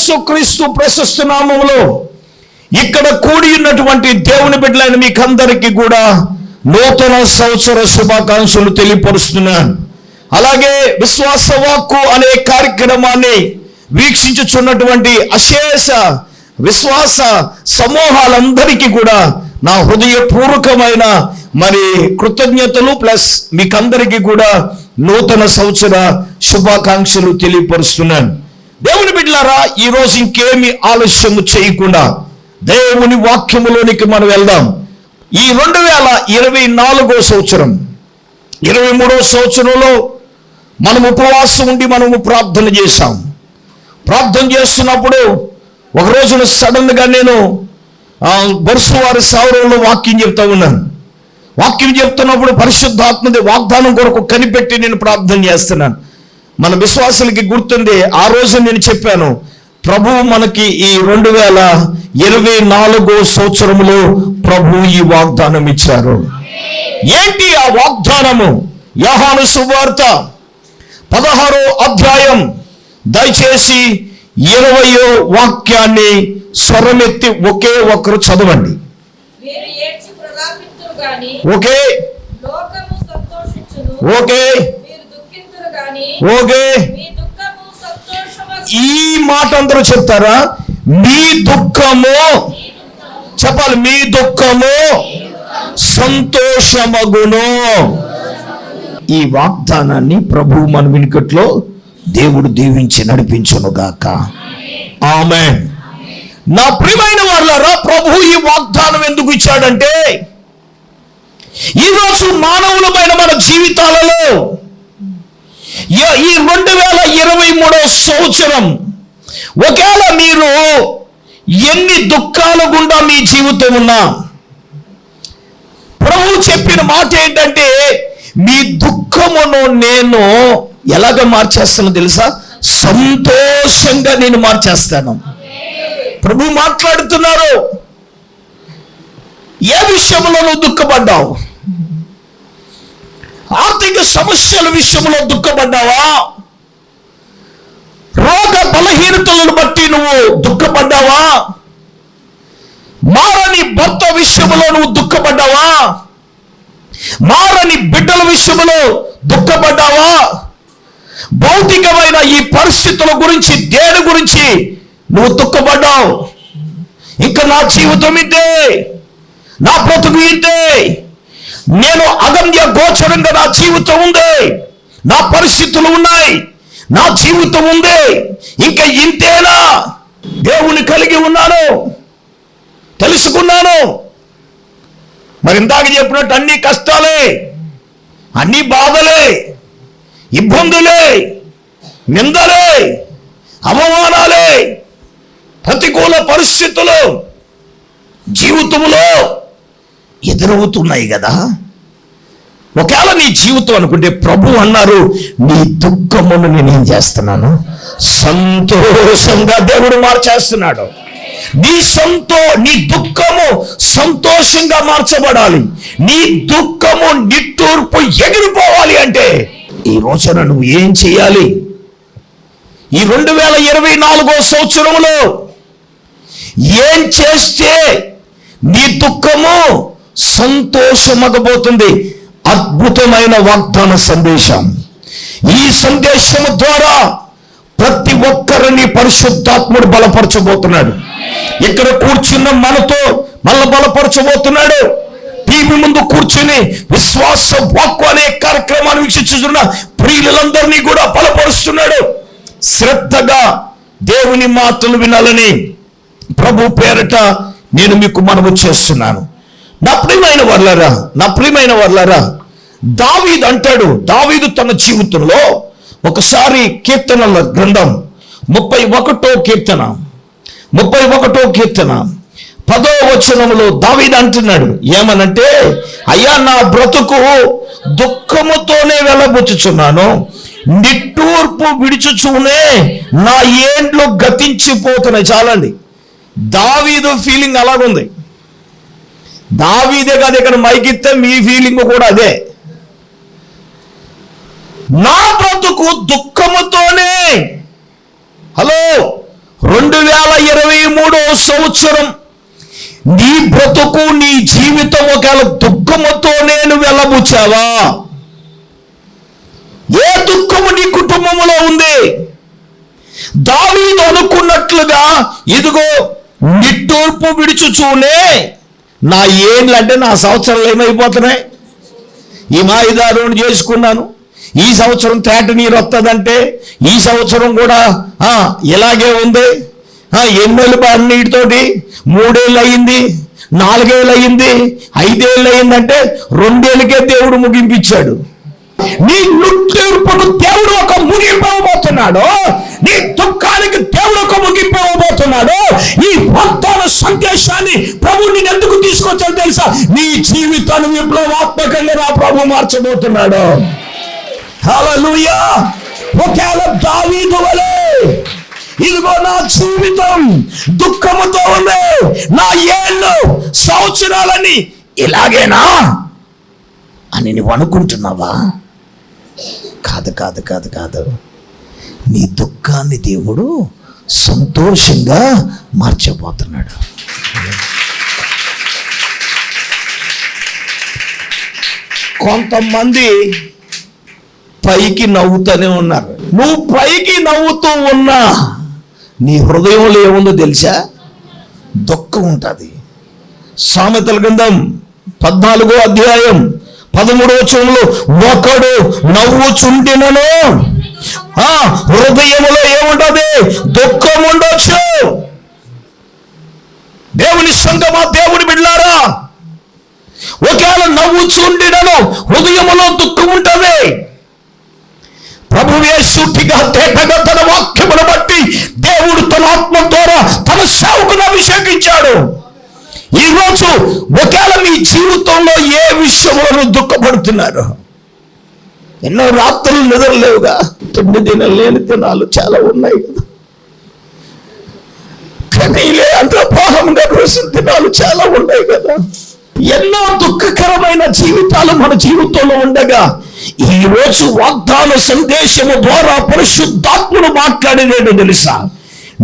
యేసుక్రీస్తు ప్రశస్త నామములో ఇక్కడ కూడి ఉన్నటువంటి దేవుని బిడ్డలైన మీకందరికీ కూడా నూతన సంవత్సర శుభాకాంక్షలు తెలియపరుస్తున్నాను. అలాగే విశ్వాస వాక్కు అనే కార్యక్రమాన్ని వీక్షించుచున్నటువంటి అశేష విశ్వాస సమూహాలందరికీ కూడా నా హృదయపూర్వకమైన కృతజ్ఞతలు ప్లస్ మీకందరికీ కూడా నూతన సంవత్సర శుభాకాంక్షలు తెలియపరుస్తున్నాను. దేవుని బిడ్డలారా, ఈరోజు ఇంకేమి ఆలస్యము చేయకుండా దేవుని వాక్యములోనికి మనం వెళ్దాం. ఈ 2024 సంవత్సరం 23వ సంవత్సరంలో మనం ఉపవాసం ఉండి మనము ప్రార్థన చేశాం. ప్రార్థన చేస్తున్నప్పుడు ఒక రోజున సడన్గా నేను బరుసువారి సౌరంలో వాక్యం చెప్తా ఉన్నాను. వాక్యం చెప్తున్నప్పుడు పరిశుద్ధాత్మది వాగ్దానం కొరకు కనిపెట్టి నేను ప్రార్థన చేస్తున్నాను. మన విశ్వాసులకి గుర్తుంది, ఆ రోజు నేను చెప్పాను, ప్రభువు మనకి ఈ 2024 సంవత్సరంలో ప్రభువు ఈ వాగ్దానం ఇచ్చారు. ఏంటి ఆ వాగ్దానము? యోహాను సువార్త 16వ అధ్యాయం దయచేసి 20వ వాక్యాన్ని స్వరమెత్తి ఒకే ఒక్కరు చదవండి. Okay okay okay. ఈ మాట అందరూ చెప్తారా? మీ దుఃఖము చెప్పాలి, మీ దుఃఖము సంతోషమగును. ఈ వాగ్దానాన్ని ప్రభువు మన వెనుకట్లో దేవుడు దీవించి నడిపించునుగాక. ఆమేన్. నా ప్రియమైన వారలారా, ప్రభువు ఈ వాగ్దానం ఎందుకు ఇచ్చాడంటే, ఈరోజు మానవులమైన మన జీవితాలలో ఈ 2023 సంవత్సరం ఒకవేళ మీరు ఎన్ని దుఃఖాల గుండా మీ జీవితం ఉన్నా, ప్రభువు చెప్పిన మాట ఏంటంటే, మీ దుఃఖమును నేను ఎలాగ మార్చేస్తానో తెలుసా? సంతోషంగా నేను మార్చేస్తాను. ప్రభు మాట్లాడుతున్నారు. ఏ విషయంలో నువ్వు దుఃఖపడ్డావు? ఆర్థిక సమస్యల విషయంలో దుఃఖపడ్డావా? రోగ బలహీనతలను బట్టి నువ్వు దుఃఖపడ్డావా? మారని భర్త విషయంలో నువ్వు దుఃఖపడ్డావా? మారని బిడ్డల విషయంలో దుఃఖపడ్డావా? భౌతికమైన ఈ పరిస్థితుల గురించి, దేని గురించి నువ్వు దుఃఖపడ్డావు? ఇంకా నా జీవితం ఇంతే, నా బ్రతుకు ఇంతే, నేను అగమ్య గోచరంగా నా జీవితం ఉంది, నా పరిస్థితులు ఉన్నాయి, నా జీవితం ఉంది, ఇంకా ఇంతేనా? దేవుని కలిగి ఉన్నాను, తెలుసుకున్నాను. మరి ఇందాక చెప్పినట్టు అన్ని కష్టాలే, అన్ని బాధలే, ఇబ్బందులే, నిందలే, అవమానాలే, ప్రతికూల పరిస్థితులు జీవితంలో ఎదురవుతున్నాయి కదా. ఒకవేళ నీ జీవితం అనుకుంటే, ప్రభు అన్నారు, నీ దుఃఖమును నేనేం చేస్తున్నాను? సంతోషంగా దేవుడు మార్చేస్తున్నాడు. నీ దుఃఖము సంతోషంగా మార్చబడాలి. నీ దుఃఖము నిట్టూర్పు ఎగిరిపోవాలి అంటే ఈ రోజున నువ్వు ఏం చేయాలి? ఈ 2024 సంవత్సరంలో ఏం చేస్తే నీ దుఃఖము సంతోషమగబోతుంది? అద్భుతమైన వాగ్దాన సందేశం. ఈ సందేశము ద్వారా ప్రతి ఒక్కరిని పరిశుద్ధాత్ముడు బలపరచబోతున్నాడు. ఇక్కడ కూర్చున్న మనతో మళ్ళీ బలపరచబోతున్నాడు. టీవీ ముందు కూర్చుని విశ్వాస వాక్కు అనే కార్యక్రమాన్ని వీక్షించుతున్న ప్రియులందరినీ కూడా బలపరుస్తున్నాడు. శ్రద్ధగా దేవుని మాటలు వినాలని ప్రభు పేరట నేను మీకు మనవి చేస్తున్నాను. నా ప్రియమైన వర్లారా, దావీదు అంటాడు, దావీదు తన జీవితంలో ఒకసారి కీర్తనల గ్రంథం 31వ కీర్తన 10వ వచనములో దావీదు అంటున్నాడు, ఏమనంటే, అయ్యా నా బ్రతుకు దుఃఖముతోనే వెళ్ళబుచ్చుచున్నాను, నిట్టూర్పు విడిచుచూనే నా ఏండ్లు గతించిపోతున్నాయి. చాలండి, దావీదు ఫీలింగ్ అలాగుంది. దావీదే కాదు, ఇక్కడ మైకిస్తే మీ ఫీలింగ్ కూడా అదే. నా బ్రతుకు దుఃఖముతోనే, హలో, 2023 సంవత్సరం నీ బ్రతుకు, నీ జీవితం ఒకవేళ దుఃఖముతో నేను వెళ్ళబుచ్చావా? ఏ దుఃఖము నీ కుటుంబంలో ఉంది? దావీదు అనుకున్నట్లుగా ఇదిగో నిట్టూర్పు విడుచుచూనే నా ఏండ్లంటే నా సంవత్సరాలు ఏమైపోతున్నాయి, ఈ మాయిదారుని చేసుకున్నాను, ఈ సంవత్సరం తేట నీరు వస్తుందంటే ఈ సంవత్సరం కూడా ఇలాగే ఉంది, ఎన్నేళ్ళు నీటితోటి 3 ఏళ్ళు అయింది, 4 ఏళ్ళు అయింది, 5 ఏళ్ళు అయిందంటే 2 ఏళ్ళకే దేవుడు ముగింపించాడు. నీ నిట్టూర్పుకు దేవుడు ఒక ముగింపు ఇవ్వబోతున్నాడు. నీ దుఃఖానికి దేవుడు ఒక ముగింపు ఇవ్వబోతున్నాడు. ఈ వాగ్దాన సందేశాన్ని ప్రభు నేను ఎందుకు తీసుకొచ్చాడు తెలుసా? నీ జీవితాన్ని విప్లవాత్మకంగా నా ప్రభు మార్చబోతున్నాడు. హల్లెలూయా. ఒకవేళ దావీదు వలె ఇదిగో నా జీవితం దుఃఖముతో ఉంది, నా ఏళ్ళు సంవత్సరాలని ఇలాగేనా అని నువ్వు అనుకుంటున్నావా? కాదు కాదు కాదు కాదు. నీ దుఃఖాన్ని దేవుడు సంతోషంగా మార్చబోతున్నాడు. కొంతమంది పైకి నవ్వుతూనే ఉన్నారు. నువ్వు పైకి నవ్వుతూ ఉన్నా నీ హృదయంలో ఏముందో తెలుసా? దుఃఖం ఉంటుంది. సామెతల గ్రంథం 14వ అధ్యాయం 13వ వచనంలో ఒకడు నవ్వుచుండినను హృదయములో ఏముంటది? దుఃఖం ఉండొచ్చు. దేవుని సంగమా, దేవుని బిడ్డలారా, ఒకవేళ నవ్వుచుండినను హృదయములో దుఃఖం ఉంటది. ప్రభువే సూటిగా తేటగా తన వాక్యమును బట్టి దేవుడు తన ఆత్మ ద్వారా తన సేవకును అభిషేకించాడు. ఈరోజు ఒకవేళ మీ జీవితంలో ఏ విషయంలో దుఃఖపడుతున్నారు? ఎన్నో రాత్రులు నిద్రలేవుగా, 9 దినాలు లేని దినాలు చాలా ఉన్నాయి కదా, కనీలే అంతర్భాగంగా రోజు దినాలు చాలా ఉన్నాయి కదా. ఎన్నో దుఃఖకరమైన జీవితాలు మన జీవితంలో ఉండగా ఈ రోజు వాగ్దాన సందేశము ద్వారా పరిశుద్ధాత్ముడు మాట్లాడినేది తెలుసా?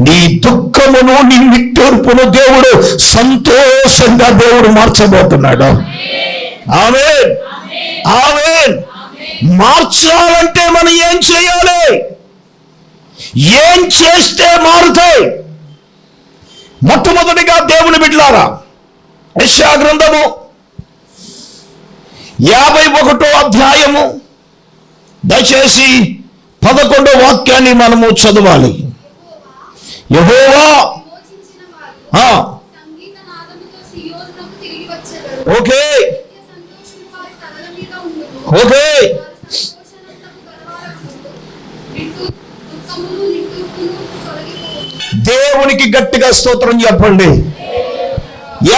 నీ దుఃఖమును, నీ నిట్టూర్పును దేవుడు సంతోషంగా దేవుడు మార్చబోతున్నాడు. ఆమేన్, ఆమేన్. మార్చాలంటే మనం ఏం చేయాలి? ఏం చేస్తే మారుతాయి? మొట్టమొదటిగా దేవుని బిడ్డలారా, యెషయా గ్రంథము 51వ అధ్యాయము దయచేసి 11వ వాక్యాన్ని మనము చదవాలి. యెహోవా ఓకే ఓకే దేవునికి గట్టిగా స్తోత్రం చెప్పండి.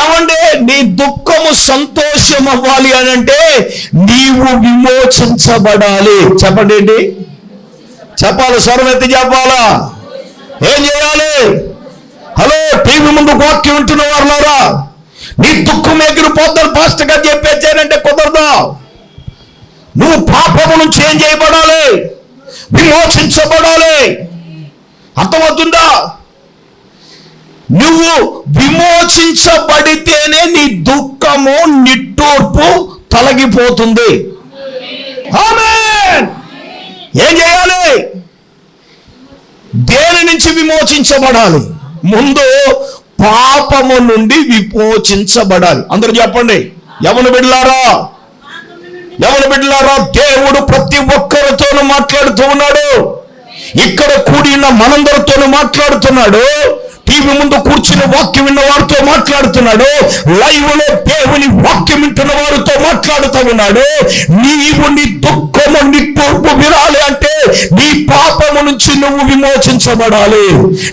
ఏమంటే నీ దుఃఖము సంతోషం అవ్వాలి అని అంటే నీవు విమోచించబడాలి. చెప్పండి ఏంటి చెప్పాలి? స్వరం ఎత్తి చెప్పాలా? ఏం చేయాలి? హలో, టీవీ ముందు వాక్యం వింటున్న వారులారా, నీ దుఃఖం ఎగిరిపోతారు పాస్టర్ గారు చెప్పేచ్చారంటే కుదరదా. నువ్వు పాపము నుంచి ఏం చేయబడాలి? విమోచించబడాలి. అర్థమవుతుందా? నువ్వు విమోచించబడితేనే నీ దుఃఖము, నిట్టూర్పు తొలగిపోతుంది. ఆమేన్. ఏం చేయాలి? దేని నుంచి విమోచించబడాలి? ముందు పాపము నుండి విమోచించబడాలి. అందరూ చెప్పండి. యవన బిడ్డలారా, యవన బిడ్డలారా, దేవుడు ప్రతి ఒక్కరితోనూ మాట్లాడుతూ ఉన్నాడు. ఇక్కడ కూడిన మనందరితోనూ మాట్లాడుతున్నాడు. టీవీ ముందు కూర్చుని వాక్యం విన్న వారితో మాట్లాడుతున్నాడు. లైవ్ లో దేవుని వాక్యం వింటున్న వారితో మాట్లాడుతూ ఉన్నాడు. నీవు నీ దుఃఖము, నిట్టూర్పు వినాలి అంటే నీ పాపము నుంచి నువ్వు విమోచించబడాలి.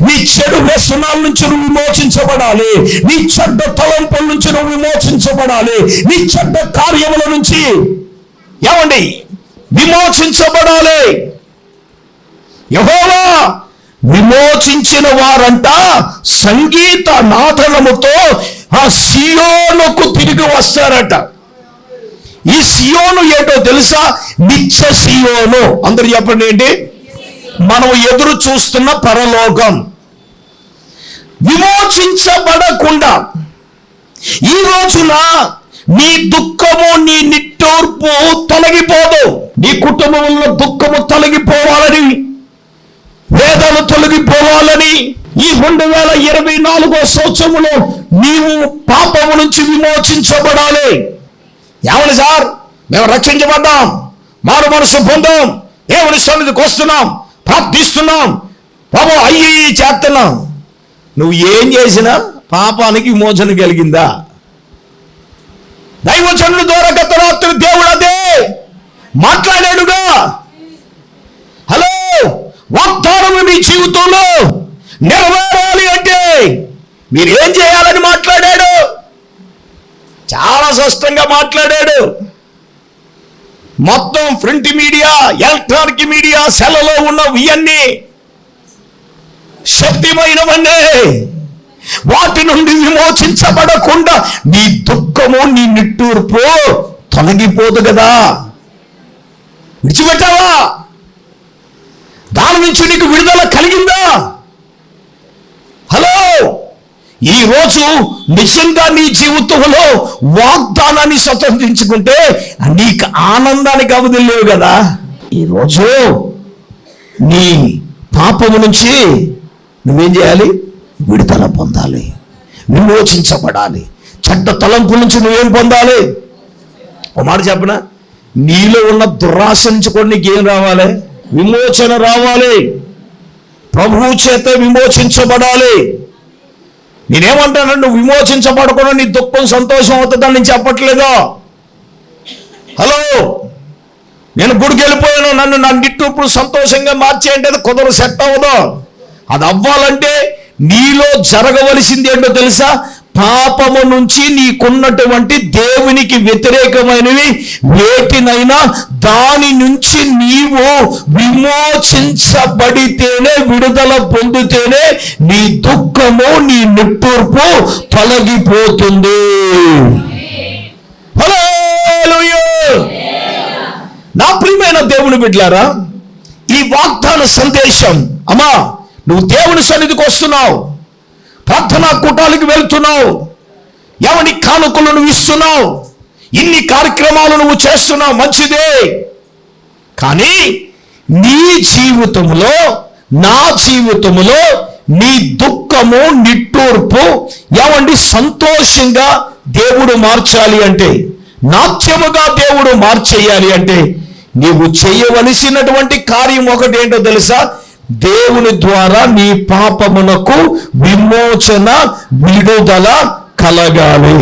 నీ చెడు వ్యసనాల నుంచి నువ్వు విమోచించబడాలి. నీ చెడ్డ తలంపుల నుంచి నువ్వు విమోచించబడాలి. నీ చెడ్డ కార్యముల నుంచి ఏమండి విమోచించబడాలి. యెహోవా విమోచించిన వారంట సంగీత నాదనముతో ఆ సియోనుకు తిరిగి వస్తారట. ఈ సియోను ఏంటో తెలుసా? నిత్య సియోను. అందరూ చెప్పండి ఏంటి? మనం ఎదురు చూస్తున్న పరలోకం. విమోచించబడకుండా ఈ రోజున నీ దుఃఖము, నీ నిట్టూర్పు తొలగిపోదు. నీ కుటుంబంలో దుఃఖము తొలగిపోవాలని, వేదన తొలగిపోవాలని, ఈ 2024 సంవత్సరములో నీవు పాపము నుంచి విమోచించబడాలి. ఏమని సార్, మేము రక్షించబడ్డాం, మారు మనసు పొందాం, దేవుని సన్నిధికి వస్తున్నాం, ప్రార్థిస్తున్నాం, పాపం అయ్యి చేస్తున్నాం. నువ్వు ఏం చేసినా పాపానికి విమోచన కలిగిందా? దైవజనుల ద్వారా గత రాత్రి దేవుడు అదే మాట్లాడాడుగా. హలో, వాగ్దానం మీ జీవితంలో నెరవేరాలి అంటే మీరేం చేయాలని మాట్లాడాడు. చాలా స్పష్టంగా మాట్లాడాడు. మొత్తం ప్రింట్ మీడియా, ఎలక్ట్రానిక్ మీడియా, సెలలో ఉన్నవి ఇవన్నీ శక్తిమైనవన్నీ. వాటి నుండి విమోచించబడకుండా నీ దుఃఖము, నీ నిట్టూర్పు తొలగిపోదు కదా. విడిచిపెట్టావా? దాని నుంచి నీకు విడుదల కలిగిందా? హలో, ఈరోజు నిజంగా నీ జీవితంలో వాగ్దానాన్ని స్వతంత్రించుకుంటే నీకు ఆనందానికి అవధులు లేవు కదా. ఈరోజు నీ పాపము నుంచి నువ్వేం చేయాలి? విడుదల పొందాలి, విమోచించబడాలి. చెడ్డ తలంపుల నుంచి నువ్వేం పొందాలి? ఒక మాట చెప్పనా, నీలో ఉన్న దురాశ నుంచి కూడా నీకేం రావాలి? విమోచన రావాలి. ప్రభువు చేత విమోచించబడాలి. నేనేమంటాను, నువ్వు విమోచించబడకుండా నీ దుఃఖం సంతోషం అవుతుందని నేను చెప్పట్లేదా? హలో, నేను గుడికి వెళ్ళిపోయాను, నన్ను నా నిట్టూర్పు సంతోషంగా మార్చేయంటే అది కుదరదు, సెట్ అవ్వదు. అది అవ్వాలంటే నీలో జరగవలసింది ఏంటో తెలుసా? పాపము నుంచి నీకున్నటువంటి దేవునికి వ్యతిరేకమైనవి వేటినైనా దాని నుంచి నీవు విమోచించబడితేనే, విడుదల పొందితేనే నీ దుఃఖము, నీ నిట్టూర్పు తొలగిపోతుంది. హల్లెలూయా. నా ప్రియమైన దేవుని బిడ్డలారా, ఈ వాగ్దాన సందేశం, అమ్మా నువ్వు దేవుని సన్నిధికి వస్తున్నావు, ప్రార్థనా కూటాలకు వెళ్తున్నావు, ఎవరి కానుకలు నువ్వు ఇస్తున్నావు, ఇన్ని కార్యక్రమాలు నువ్వు చేస్తున్నావు, మంచిదే. కానీ నీ జీవితంలో, నా జీవితంలో నీ దుఃఖము, నిట్టూర్పు సంతోషంగా దేవుడు మార్చాలి అంటే, నాట్యముగా దేవుడు మార్చేయాలి అంటే నీవు చేయవలసినటువంటి కార్యం ఒకటి ఏంటో తెలుసా? దేవుని ద్వారా నీ పాపమునకు విమోచన, విడుదల కలగాలి.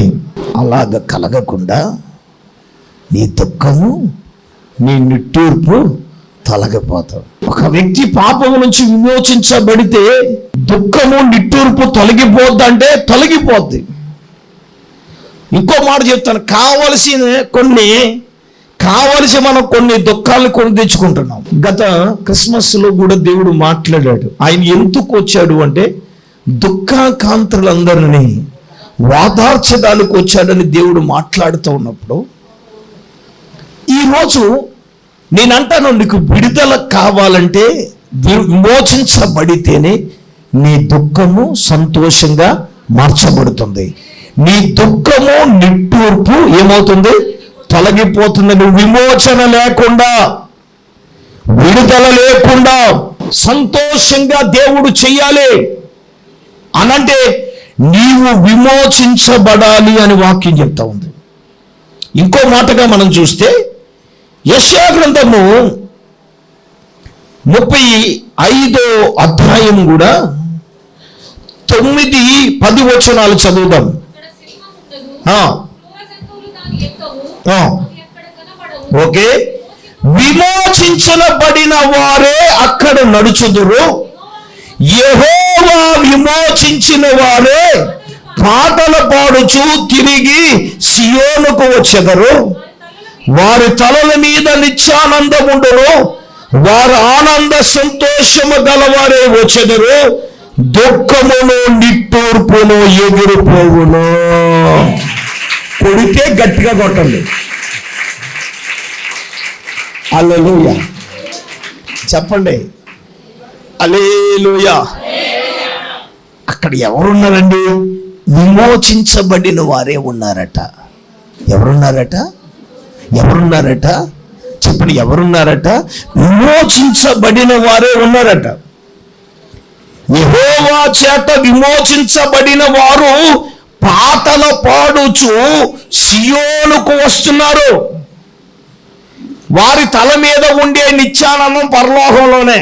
అలాగ కలగకుండా నీ దుఃఖము, నీ నిట్టూర్పు తొలగిపోతావు. ఒక వ్యక్తి పాపము నుంచి విమోచించబడితే దుఃఖము, నిట్టూర్పు తొలగిపోద్దంటే తొలగిపోద్ది. ఇంకో మాట చెప్తాను, కావలసి మనం కొన్ని దుఃఖాలను కొని తెచ్చుకుంటున్నాం. గత క్రిస్మస్లో కూడా దేవుడు మాట్లాడాడు. ఆయన ఎందుకు వచ్చాడు అంటే దుఃఖాకాంతులందరినీ వాదార్చడానికి వచ్చాడని దేవుడు మాట్లాడుతూ ఉన్నప్పుడు, ఈరోజు నేనంటాను, నీకు విడుదల కావాలంటే, విమోచించబడితేనే నీ దుఃఖము సంతోషంగా మార్చబడుతుంది. నీ దుఃఖము, నిట్టూర్పు ఏమవుతుంది? తొలగిపోతుంది. నువ్వు విమోచన లేకుండా, విడుదల లేకుండా సంతోషంగా దేవుడు చెయ్యాలి అనంటే నీవు విమోచించబడాలి అని వాక్యం చెప్తా ఉంది. ఇంకో మాటగా మనం చూస్తే యెషయా గ్రంథము 35వ అధ్యాయం కూడా 9-10 వచనాలు చదువుదాం. ఓకే, విమోచించబడిన వారే అక్కడ నడుచుదురు, యెహోవా విమోచించిన వారే పాటలు పాడుచు తిరిగి సియోనుకు వచ్చెదరు. వారి తలల మీద నిత్యానందముండును, వారు ఆనంద సంతోషము గలవారే వచ్చెదరు, దుఃఖమును నిట్టూర్పును ఎగిరిపోవును. కొడితే గట్టిగా కొట్టండి. హల్లెలూయా చెప్పండి. హల్లెలూయా. అక్కడ ఎవరున్నారండి? విమోచించబడిన వారే ఉన్నారట. ఎవరున్నారట? ఎవరున్నారట? చెప్పండి, ఎవరున్నారట? విమోచించబడిన వారే ఉన్నారట. యెహోవా చేత విమోచించబడిన వారు పాటలు పాడుచు సియోనుకు వస్తున్నారు. వారి తల మీద ఉండే నిత్యానందం పరలోకంలోనే.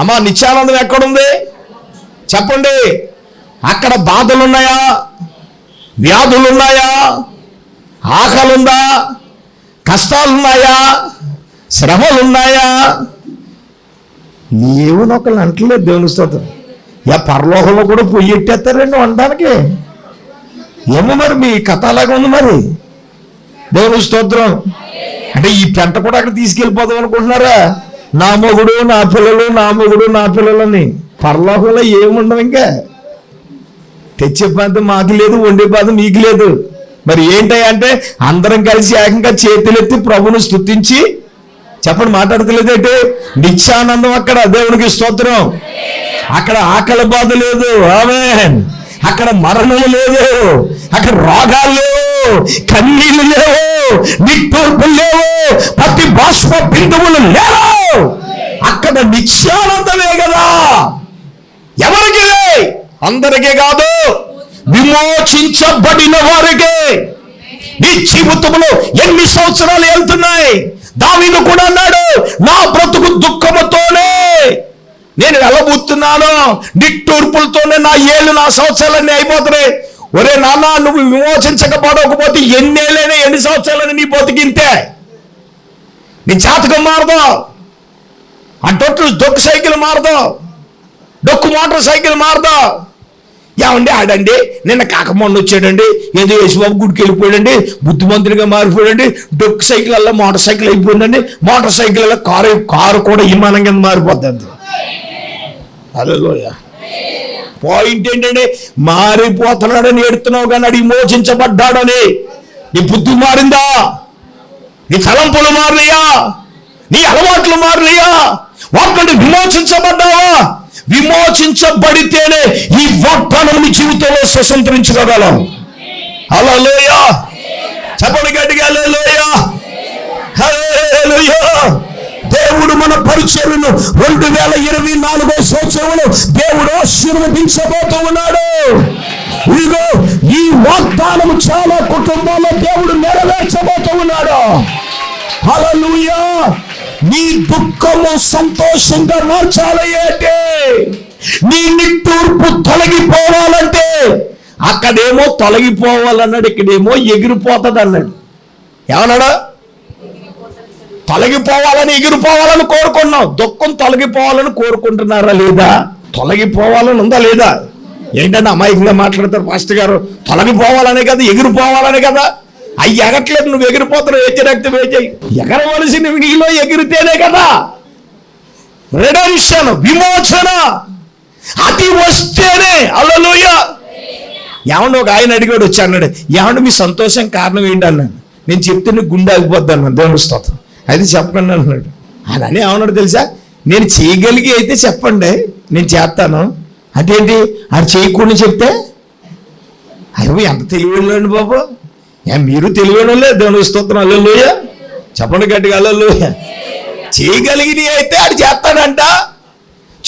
అమ్మా, నిత్యానందం ఎక్కడుంది చెప్పండి? అక్కడ బాధలున్నాయా? వ్యాధులున్నాయా? ఆకలుందా? కష్టాలున్నాయా? శ్రమలున్నాయా? లేవు నొక్కలు అంటలేదు. దేవుని స్తోత్రం. పరలోకంలో కూడా పొయ్యి ఎట్టేస్తారండి వండడానికి. ఏమో మరి మీ కథ అలాగే ఉంది మరి. దేవుని స్తోత్రం. అంటే ఈ పెంట కూడా అక్కడ తీసుకెళ్ళిపోదాం అనుకుంటున్నారా? నా మొగుడు నా పిల్లలు, నా మొగుడు నా పిల్లలని. పరలోకంలో ఏముండవు. ఇంకా తెచ్చే బాధ మాకు లేదు, వండే బాధ మీకు లేదు. మరి ఏంటంటే అందరం కలిసి ఏకంగా చేతులెత్తి ప్రభును స్తుతించి చెప్పండి, మాట్లాడతలేదంటే నిత్యానందం అక్కడ. దేవునికి స్తోత్రం. అక్కడ ఆకలి బాధ లేదు. ఆమేన్. అక్కడ మరణం లేదు, అక్కడ రోగాలు లేవు, కన్నీళ్ళు లేవు, నిట్టూర్పులు లేవు, ప్రతి బాష్ప బిందువులు లేవు. అక్కడ నిత్యానందమే కదా. ఎవరికి? అందరికీ కాదు, విమోచించబడిన వారికి. నీ జీవితంలో ఎన్ని సంవత్సరాలు వెళ్తున్నాయి? దావీదు కూడా అన్నాడు, నా బ్రతుకు దుఃఖముతోనే నేను వెళ్ళబోతున్నాను, నిట్టూర్పులతోనే నా ఏళ్ళు, నా సంవత్సరాలన్నీ అయిపోతున్నాయి. ఒరే నాన్న, నువ్వు విమోచించకపోతే ఎన్నేళ్ళైనా, ఎన్ని సంవత్సరాలని నీ బతికింతే. నీ జాతకం మారదు, ఆ డొక్కు సైకిల్ మారదు, డొక్కు మోటార్ సైకిల్ మారదు. ఏమండి ఆడండి నిన్న కాకమొన్న వచ్చాడండి, ఏదో యేసుబాబు గుడికి వెళ్ళిపోయాడండి, బుద్ధిమంతుడిగా మారిపోయాడండి, డొక్కు సైకిల్ అలా మోటార్ సైకిల్ అయిపోయిందండి, మోటార్ సైకిల్ అలా కారు కూడా విమానం కింద మారిపోద్ది. హల్లెలూయా. పాయింట్ ఏంటంటే మారిపోతున్నాడని ఏడుతున్నావు కానీ అడిగి విమోచించబడ్డాడని. నీ బుద్ధి మారిందా? నీ తలంపులు మారినయా? నీ అలవాట్లు మారినయా? వాటి విమోచించబడ్డావా? విమోచించబడితేనే ఈ వాగ్దానం నీ జీవితంలో స్వతంత్రించుకోగలం. హల్లెలూయా. చెప్పండి గట్టిగా హల్లెలూయా. హల్లెలూయా. దేవుడు మన పరిచర్యను 2024 సంవత్సరంలో దేవుడు ఆశీర్వదించబోతూ ఉన్నాడు. ఇదిగో ఈ వాగ్దానం చాలా కుటుంబాల్లో దేవుడు నెరవేర్చబోతూ ఉన్నాడు. హల్లెలూయా. నీ దుఃఖము సంతోషంగా మార్చాలి అంటే, నీ నిట్టూర్పు తొలగిపోవాలంటే, అక్కడేమో తొలగిపోవాలన్నాడు, ఇక్కడేమో ఎగిరిపోతుంది అన్నాడు. ఏమన్నాడు? తొలగిపోవాలని, ఎగిరిపోవాలని కోరుకున్నావు. దుఃఖం తొలగిపోవాలని కోరుకుంటున్నారా లేదా? తొలగిపోవాలని ఉందా లేదా? ఏంటంటే అమాయకంగా మాట్లాడతారు పాస్టర్ గారు. తొలగిపోవాలనే కదా, ఎగిరిపోవాలనే కదా. అవి ఎగట్లేదు, నువ్వు ఎగిరిపోతున్నావు. రక్తం వేచేయి. ఎగరవలసిన నీలో ఎగిరితేనే కదా రిడెంప్షన్, విమోచన. అది వస్తేనే. హల్లెలూయా. ఏమన్నా ఒక ఆయన అడిగాడు, వచ్చి అన్నాడు, ఏమన్నా మీ సంతోషం కారణం ఏంటి అన్నాడు. నేను చెప్తే నీకు గుండె ఆగిపోద్ది అన్నాను. దేవుని స్తోత్రం. అది చెప్పండి అన్నాడు. అలానే ఏమన్నాడు తెలుసా? నేను చేయగలిగి అయితే చెప్పండి, నేను చేస్తాను. అదేంటి అది చేయకుండా చెప్తే? అయ్యో ఎంత తెలివిలేండి బాబు. మీరు తెలివిలే. దేవుని స్తోత్రం. హల్లెలూయా. చెప్పండి గట్టిగా హల్లెలూయా. చేయగలిగినవి అయితే అది చేస్తాడంట,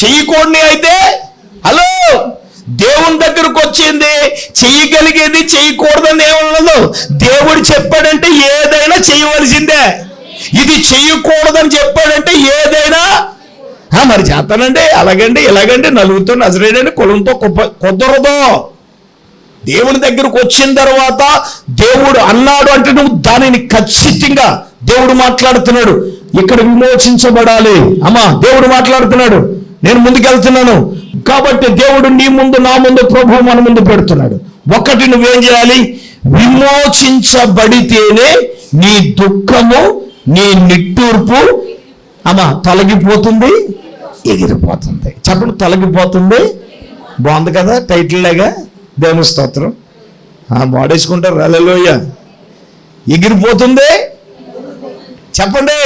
చేయకూడని అయితే హలో దేవుని దగ్గరకు వచ్చింది. చేయగలిగేది చేయకూడదని ఏమన్నదో. దేవుడు చెప్పాడంటే ఏదైనా చేయవలసిందే. ఇది చేయకూడదని చెప్పాడంటే ఏదైనా మరి చేస్తానండి, అలాగండి ఇలాగండి, నలుగురితో నజరేడండి, కులంతో కుదరదు. దేవుని దగ్గరకు వచ్చిన తర్వాత దేవుడు అన్నాడు అంటే నువ్వు దానిని ఖచ్చితంగా దేవుడు మాట్లాడుతున్నాడు. ఇక్కడ విమోచించబడాలి. అమ్మా, దేవుడు మాట్లాడుతున్నాడు. నేను ముందుకెళ్తున్నాను కాబట్టి దేవుడు నీ ముందు, నా ముందు, ప్రభువు మన ముందు పెడుతున్నాడు. ఒకటి నువ్వేం చేయాలి? విమోచించబడితేనే నీ దుఃఖము, నీ నిట్టూర్పు అమ్మా తొలగిపోతుంది, ఎగిరిపోతుంది. చెప్పండి, తొలగిపోతుంది. బాగుంది కదా టైటిల్ లాగా. దేవుని స్తోత్రం. వాడేసుకుంటారు. హల్లెలూయా. ఎగిరిపోతుంది. చెప్పండి,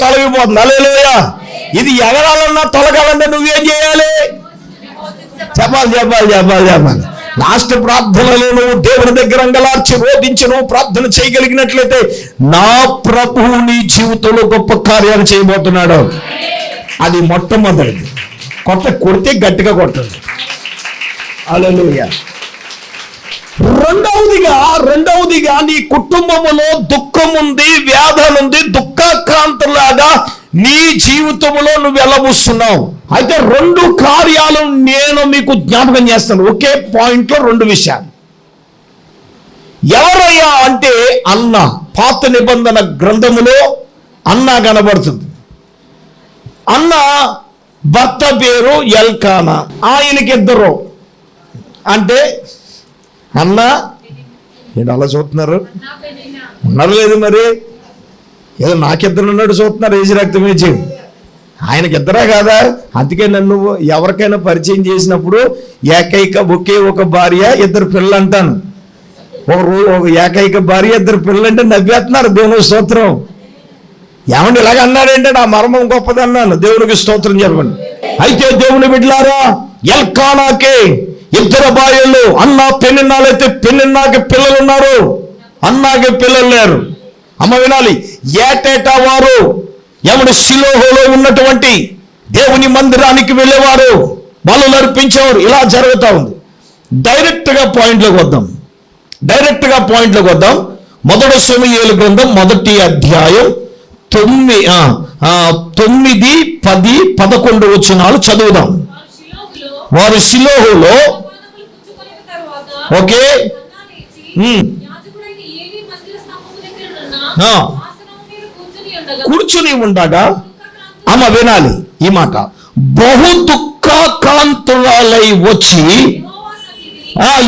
తొలగిపోతుంది. హల్లెలూయా. ఇది ఎగరాలన్నా తొలగాలన్నా నువ్వేం చేయాలి? చెప్పాలి. లాస్ట్ ప్రార్థనలో నువ్వు దేవుని దగ్గర అంగలార్చి రోధించి నువ్వు ప్రార్థన చేయగలిగినట్లయితే నా ప్రభువు నీ జీవితంలో గొప్ప కార్యాలు చేయబోతున్నాడు. అది మొట్టమొదటిది. కొడితే గట్టిగా కొట్టండి. హల్లెలూయా. రెండవదిగా నీ కుటుంబములో దుఃఖం ఉంది, వ్యాధులు ఉంది, దుఃఖాక్రాంతులాగా నీ జీవితంలో నువ్వు వెళ్ళబోస్తున్నావు. అయితే 2 కార్యాలు నేను మీకు జ్ఞాపకం చేస్తాను. ఒకే పాయింట్లో 2 విషయాలు. ఎవరయ్యా అంటే అన్న. పాత నిబంధన గ్రంథములో అన్న కనబడుతుంది. అన్న భర్త పేరు ఎల్కానా. ఆయనకిద్దరు. అంటే అన్న ఏంటి అలా చూస్తున్నారు? ఉన్నారు లేదు మరి, ఏదో నాకిద్దరు ఉన్నాడు చూస్తున్నారు. ఏసి రక్తం ఇచ్చి ఆయనకిద్దరా కాదా? అందుకే నన్ను ఎవరికైనా పరిచయం చేసినప్పుడు ఒకే ఒక భార్య 2 పిల్లలు అంటాను. ఒక ఏకైక భార్య 2 పిల్లలు అంటే నవ్వేస్తున్నారు. దేవునికి స్తోత్రం. ఏమండి ఇలాగ అన్నాడంటే నా మర్మం గొప్పది అన్నాను. దేవునికి స్తోత్రం చెప్పండి. అయితే దేవుని బిడ్డలారా, ఎల్కానాకే 2 భార్యలు. అన్న పెనిన్నాలైతే పెనిన్నాకి పిల్లలు ఉన్నారు, అన్నాకి పిల్లలు లేరు. అమ్మ వినాలి. ఏటేటా వారు షిలోహులో ఉన్నటువంటి దేవుని మందిరానికి వెళ్ళేవారు, బలులు అర్పించేవారు. ఇలా జరుగుతూ ఉంది. డైరెక్ట్గా పాయింట్లోకి వద్దాం. 1 సమూయేలు గ్రంథం 1వ అధ్యాయం 9, 10, 11 వచనాలు చదువుదాం. వారు షిలోహులో ఓకే కూర్చుని ఉండగా, అమ్మ వినాలి ఈ మాట, బహు దుఃఖాకాంతురాలై వచ్చి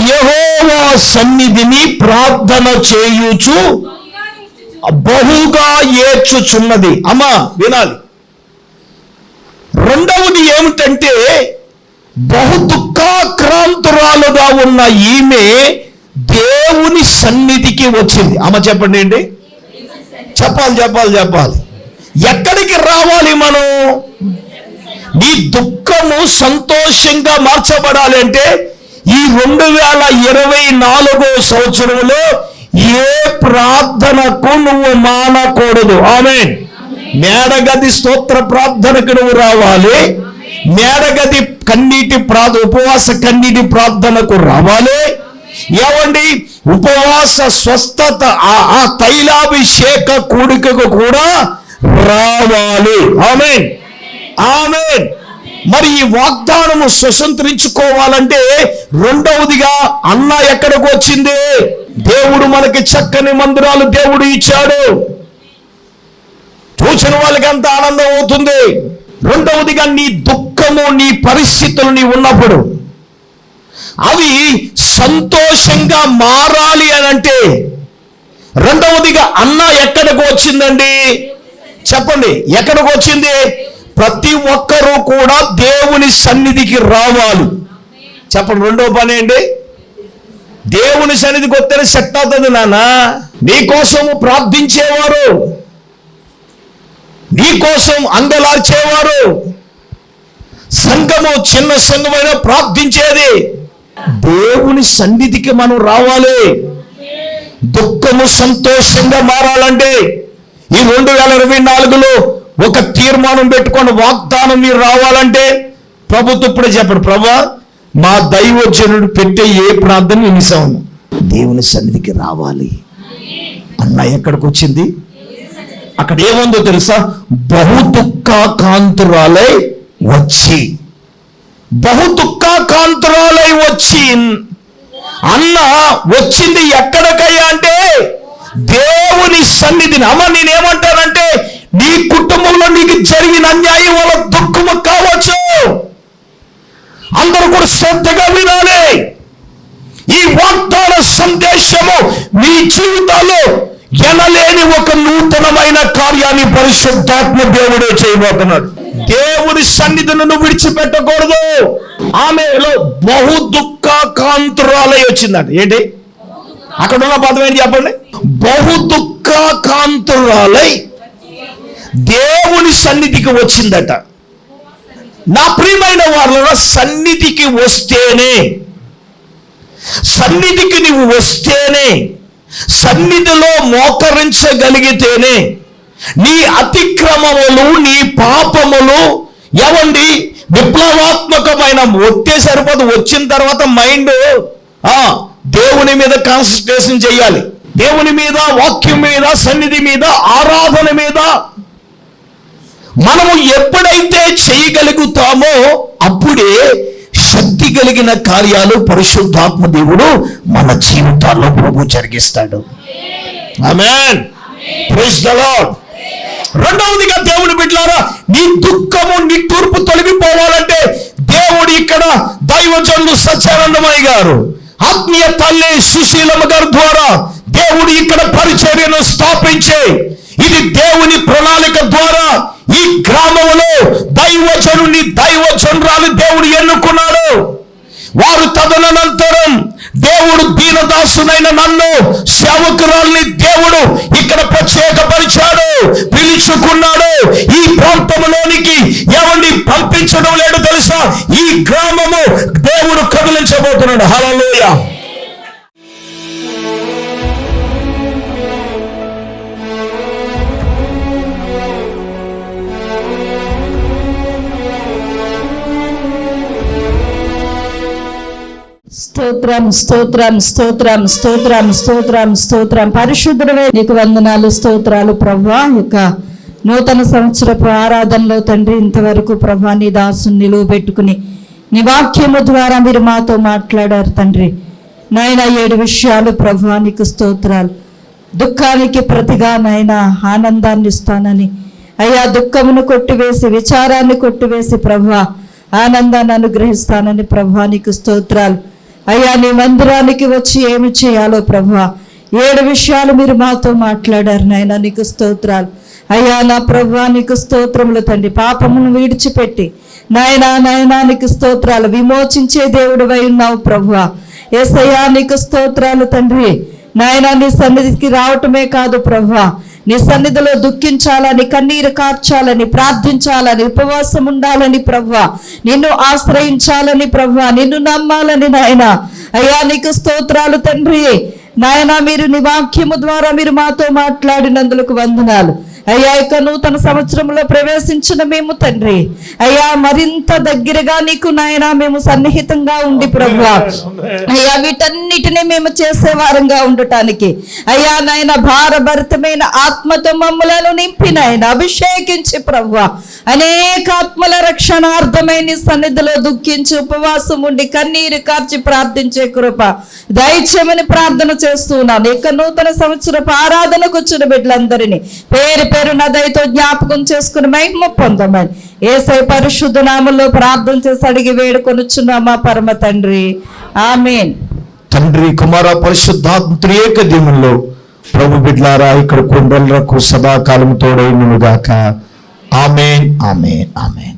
యెహోవా సన్నిధిని ప్రార్థన చేయుచు బహుగా ఏడ్చుచున్నది. అమ్మ వినాలి. రెండవది ఏమిటంటే, బహు దుఃఖాక్రాంతురాలుగా ఉన్న ఈమె దేవుని సన్నిధికి వచ్చింది. అమ్మ చెప్పండి ఏంటి? చెప్పాలి. ఎక్కడికి రావాలి మనం? నీ దుఃఖము సంతోషంగా మార్చబడాలి అంటే ఈ 2024 సంవత్సరంలో ఏ ప్రార్థనకు నువ్వు మానకూడదు. ఆమేన్. మేడగది స్తోత్ర ప్రార్థనకు నువ్వు రావాలి. మేడగది ఉపవాస కన్నీటి ప్రార్థనకు రావాలి. ఏమండి, ఉపవాస స్వస్థత ఆ తైలాభిషేక కూడికకు కూడా రావాలి. ఆమేన్. మరి ఈ వాగ్దానము స్వతంత్రించుకోవాలంటే రెండవదిగా అన్న ఎక్కడికి వచ్చింది? దేవుడు మనకి చక్కని మందిరాలు దేవుడు ఇచ్చాడు. చూసిన వాళ్ళకి అంత ఆనందం అవుతుంది. రెండవదిగా నీ దుఃఖము, నీ పరిస్థితులు నీ ఉన్నప్పుడు అవి సంతోషంగా మారాలి అని అంటే రెండవదిగా అన్న ఎక్కడికి వచ్చిందండి? చెప్పండి, ఎక్కడికి వచ్చింది? ప్రతి ఒక్కరూ కూడా దేవుని సన్నిధికి రావాలి. చెప్పండి, రెండో పని ఏంటి? దేవుని సన్నిధికి వస్తేనే సెట్ అవుతుంది నాన్న. నీకోసము ప్రార్థించేవారు, నీకోసం అంగలార్చేవారు, సంఘము చిన్న సంఘమైన ప్రార్థించేది. దేవుని సన్నిధికి మనం రావాలి. దుఃఖము సంతోషంగా మారాలంటే ఈ 2024లో ఒక తీర్మానం పెట్టుకొని వాగ్దానం మీరు రావాలంటే ప్రభుత్వం ఇప్పుడే చెప్పండి, ప్రభువా మా దైవజనుడు పెట్టే ఏ ప్రార్థన వినిసాము, దేవుని సన్నిధికి రావాలి. అన్న ఎక్కడికి వచ్చింది? అక్కడ ఏముందో తెలుసా? బహు దుఃఖాకాంతురాలై వచ్చి అన్న వచ్చింది ఎక్కడికయ్యా అంటే దేవుని సన్నిధిని. అమ్మ నేనేమంటానంటే, నీ కుటుంబంలో నీకు జరిగిన అన్యాయం వల్ల దుఃఖము కావచ్చు. అందరూ కూడా శ్రద్ధగా వినాలి. ఈ వాగ్దాన సందేశము మీ జీవితాల్లో ఎనలేని ఒక నూతనమైన కార్యాన్ని పరిశుద్ధాత్మ దేవుడే చేయబోతున్నాడు. దేవుని సన్నిధిని నువ్వు విడిచిపెట్టకూడదు. ఆమెలో బహు దుఃఖాకాంతురాలై వచ్చిందంట. ఏంటి అక్కడ ఉన్న పదం ఏంటి చెప్పండి? బహు దుఃఖాకాంతురాలై దేవుని సన్నిధికి వచ్చిందట. నా ప్రియమైన వాళ్ళ సన్నిధికి నువ్వు వస్తేనే, సన్నిధిలో మోకరించగలిగితేనే నీ అతిక్రమములు, నీ పాపములు ఏమండి విప్లవాత్మకమైన వస్తే సరిపోదు. వచ్చిన తర్వాత మైండ్ దేవుని మీద కాన్సన్ట్రేషన్ చేయాలి. దేవుని మీద, వాక్యం మీద, సన్నిధి మీద, ఆరాధన మీద మనము ఎప్పుడైతే చేయగలుగుతామో అప్పుడే శక్తి కలిగిన కార్యాలు పరిశుద్ధాత్మ దేవుడు మన జీవితాల్లో ప్రభు జరిగిస్తాడు. ఆమేన్. Praise the lord. రెండవదిగా దేవుని బిడ్డలారా, నీ దుఃఖము, నీ తూర్పు తొలగిపోవాలంటే దేవుడు ఇక్కడ దైవజనులు సత్యానందమయ్య గారు, ఆత్మీయ తల్లి సుశీలమ్మ గారి ద్వారా దేవుడు ఇక్కడ పరిచర్యను స్థాపించే, ఇది దేవుని ప్రణాళిక ద్వారా ఈ గ్రామంలో దైవజనుని, దైవజనురాలు దేవుడు ఎన్నుకున్నాడు. వారు తదనంతరం దేవుడు దీనదాసునైన నన్ను, సేవకురాల్ని దేవుడు ఇక్కడ ప్రత్యేకపరిచాడు, పిలుచుకున్నాడు. ఈ ప్రాంతంలోనికి ఎవరిని పంపించడం లేదు తెలుసా? ఈ గ్రామము దేవుడు కదిలించబోతున్నాడు. హల్లెలూయా. స్తోత్రం, స్తోత్రం, స్తోత్రం, స్తోత్రం, స్తోత్రం, స్తోత్రం. పరిశుద్ధుడవే నీకు వందనాలు, స్తోత్రాలు ప్రభువా. ఇక నూతన సంవత్సరపు ఆరాధనలో తండ్రి ఇంతవరకు ప్రభువా నీ దాసుని నిలువ పెట్టుకుని నీ వాక్యము ద్వారా మీరు మాతో మాట్లాడారు తండ్రి. నాయన 7 విషయాలు ప్రభువా నీకు స్తోత్రాలు. దుఃఖానికి ప్రతిగా నాయన ఆనందాన్ని ఇస్తానని, అయ్యా దుఃఖమును కొట్టివేసి, విచారాన్ని కొట్టివేసి ప్రభువా ఆనందాన్ని అనుగ్రహిస్తానని ప్రభువా నీకు స్తోత్రాలు. అయ్యా నీ మందిరానికి వచ్చి ఏమి చేయాలో ప్రభువా 7 విషయాలు మీరు మాతో మాట్లాడారు నాయన, నీకు స్తోత్రాలు. అయ్యా నా ప్రభువా నీకు స్తోత్రములు తండ్రి. పాపమును విడిచిపెట్టి నాయనా నీకు స్తోత్రాలు. విమోచించే దేవుడివై ఉన్నావు ప్రభువా. యేసయ్యా నీకు స్తోత్రాలు తండ్రి. నాయనా నీ సన్నిధికి రావటమే కాదు ప్రభువా, నీ సన్నిధిలో దుఃఖించాలని, కన్నీరు కార్చాలని, ప్రార్థించాలని, ఉపవాసం ఉండాలని ప్రభువా, నిన్ను ఆశ్రయించాలని ప్రభువా, నిన్ను నమ్మాలని నాయన. అయ్యా నీకు స్తోత్రాలు తండ్రి. నాయన మీరు నీ వాక్యము ద్వారా మీరు మాతో మాట్లాడినందుకు వందనాలు. అయ్యా ఇక నూతన సంవత్సరంలో ప్రవేశించిన మేము తండ్రి, అయ్యా మరింత దగ్గరగా నీకు నాయన మేము సన్నిహితంగా ఉండి ప్రభువా, అయ్యా వీటన్నిటినీ మేము చేసేవారంగా ఉండటానికి అయ్యా నాయన భారభరితమైన ఆత్మతో మమ్ములను నింపి నాయన అభిషేకించి ప్రభువా అనేక ఆత్మల రక్షణార్థమైన సన్నిధిలో దుఃఖించి ఉపవాసం ఉండి కన్నీరు కార్చి ప్రార్థించే కృప దయచేయమని ప్రార్థన చేస్తున్నాను. ఇక నూతన సంవత్సరపు ఆరాధనకు వచ్చిన బిడ్డలందరినీ పేరు పేరున దయతో జ్ఞాపకం చేసుకుని మహిమ పొందమని యేసయ్య పరిశుద్ధ నామములో ప్రార్థన చేసి అడిగి వేడుకొనుచున్నామా పరమ తండ్రి. ఆమేన్. తండ్రి, కుమార, పరిశుద్ధాత్మ త్రియేక దేవునిలో ప్రభు బిడ్డలారా ఇక్కడ కొండలకు సదాకాలం తోడైనగాక. ఆమేన్, ఆమేన్, ఆమేన్.